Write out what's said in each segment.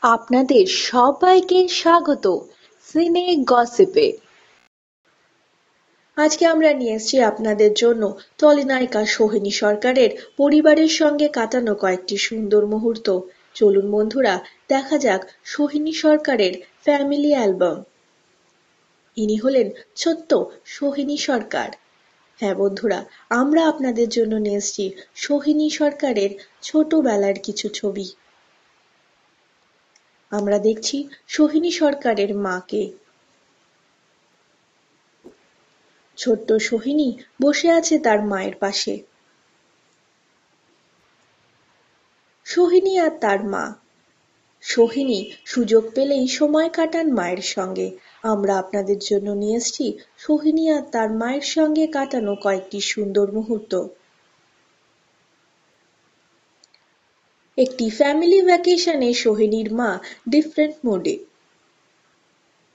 আপনাদের সবাইকে স্বাগত সিনে গসিপে। আজকে আমরা নিয়ে এসেছি আপনাদের জন্য টলিনায়িকা সোহিনী সরকারের পরিবারের সঙ্গে কাটানো কয়েকটি সুন্দর মুহূর্ত। চলুন বন্ধুরা, দেখা যাক সোহিনী সরকারের ফ্যামিলি অ্যালবাম। ইনি হলেন ছোট্ট সোহিনী সরকার। হ্যাঁ বন্ধুরা, আমরা আপনাদের জন্য নিয়ে এসেছি সোহিনী সরকারের ছোটবেলার কিছু ছবি। আমরা দেখছি সোহিনী সরকারের মাকে। ছোট্ট সোহিনী বসে আছে তার মায়ের পাশে। সোহিনী আর তার মা। সোহিনী সুযোগ পেলেই সময় কাটান মায়ের সঙ্গে। আমরা আপনাদের জন্য নিয়ে এসেছি সোহিনী আর তার মায়ের সঙ্গে কাটানো কয়েকটি সুন্দর মুহূর্ত। একটি ফ্যামিলি ভ্যাকেশনে সোহিনীর মা ডিফারেন্ট মুডে।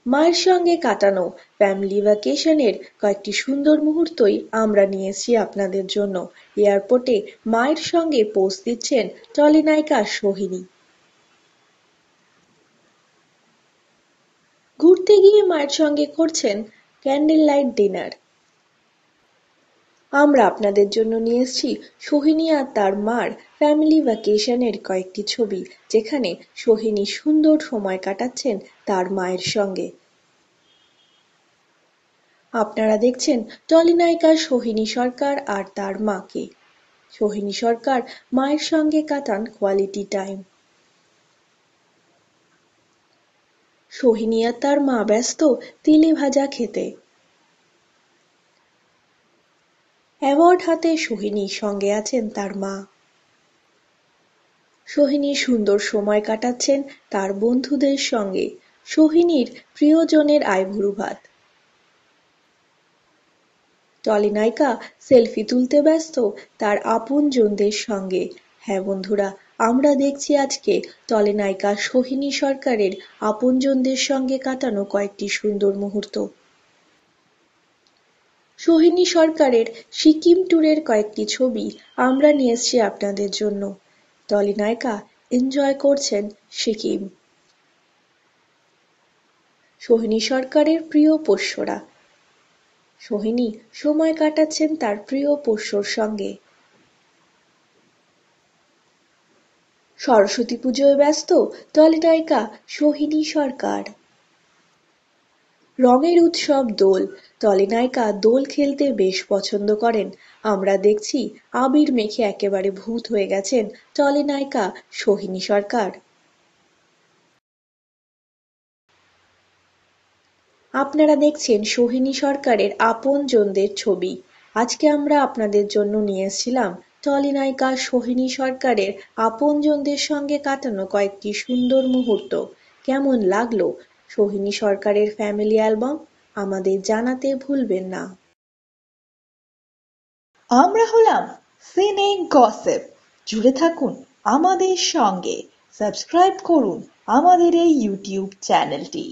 মায়ের সঙ্গে কাটানো ফ্যামিলি ভ্যাকেশনের কয়েকটি সুন্দর মুহূর্তই আমরা নিয়ে এসেছি আপনাদের জন্য। এয়ারপোর্টে মায়ের সঙ্গে পোজ দিচ্ছেন টলিনায়িকা সোহিনী। ঘুরতে গিয়ে মায়ের সঙ্গে করছেন ক্যান্ডেল লাইট ডিনার। আমরা আপনাদের জন্য নিয়ে এসেছি সোহিনী আর তার মার ফ্যামিলি ভ্যাকেশনের কয়েকটি ছবি, যেখানে সোহিনী সুন্দর সময় কাটাচ্ছেন তার মায়ের সঙ্গে। আপনারা দেখছেন টলিনায়িকা সোহিনী সরকার আর তার মাকে। সোহিনী সরকার মায়ের সঙ্গে কাটান কোয়ালিটি টাইম। সোহিনী আর তার মা ব্যস্ত তেলে ভাজা খেতে। অ্যাওয়ার্ড হাতে সোহিনী, সঙ্গে আছেন তার মা। সোহিনী সুন্দর সময় কাটাচ্ছেন তার বন্ধুদের সঙ্গে। সোহিনীর প্রিয়জনের আইবুড়ো ভাত। টলিনায়িকা সেলফি তুলতে ব্যস্ত তার আপনজনদের সঙ্গে। হ্যাঁ বন্ধুরা, আমরা দেখছি আজকে টলিনায়িকা সোহিনী সরকারের আপনজনদের সঙ্গে কাটানো কয়েকটি সুন্দর মুহূর্ত। সোহিনী সরকারের সিকিম ট্যুরের কয়েকটি ছবি আমরা নিয়ে এসেছি আপনাদের জন্য। টলিনায়িকা এনজয় করছেন সিকিম। সোহিনী সরকারের প্রিয় পোষ্যরা। সোহিনী সময় কাটাচ্ছেন তার প্রিয় পোষ্যর সঙ্গে। সরস্বতী পুজোয় ব্যস্ত টলিনায়িকা সোহিনী সরকার। রঙের উৎসব দোল। টলিনায়িকা দোল খেলতে বেশ পছন্দ করেন। আমরা দেখছি আবির মেখে একেবারে ভূত হয়ে গেছেন টলিনায়িকা সোহিনী সরকার। আপনারা দেখছেন সোহিনী সরকারের আপনজনদের ছবি। আজকে আমরা আপনাদের জন্য নিয়ে এসেছিলাম টলিনায়িকা সোহিনী সরকারের আপনজনদের সঙ্গে কাটানো কয়েকটি সুন্দর মুহূর্ত। কেমন লাগলো সোহিনী সরকারের ফ্যামিলি অ্যালবাম আমাদের জানাতে ভুলবেন না। আমরা হলাম সিনে গসিপ। জুড়ে থাকুন আমাদের সঙ্গে, সাবস্ক্রাইব করুন আমাদের এই ইউটিউব চ্যানেলটি।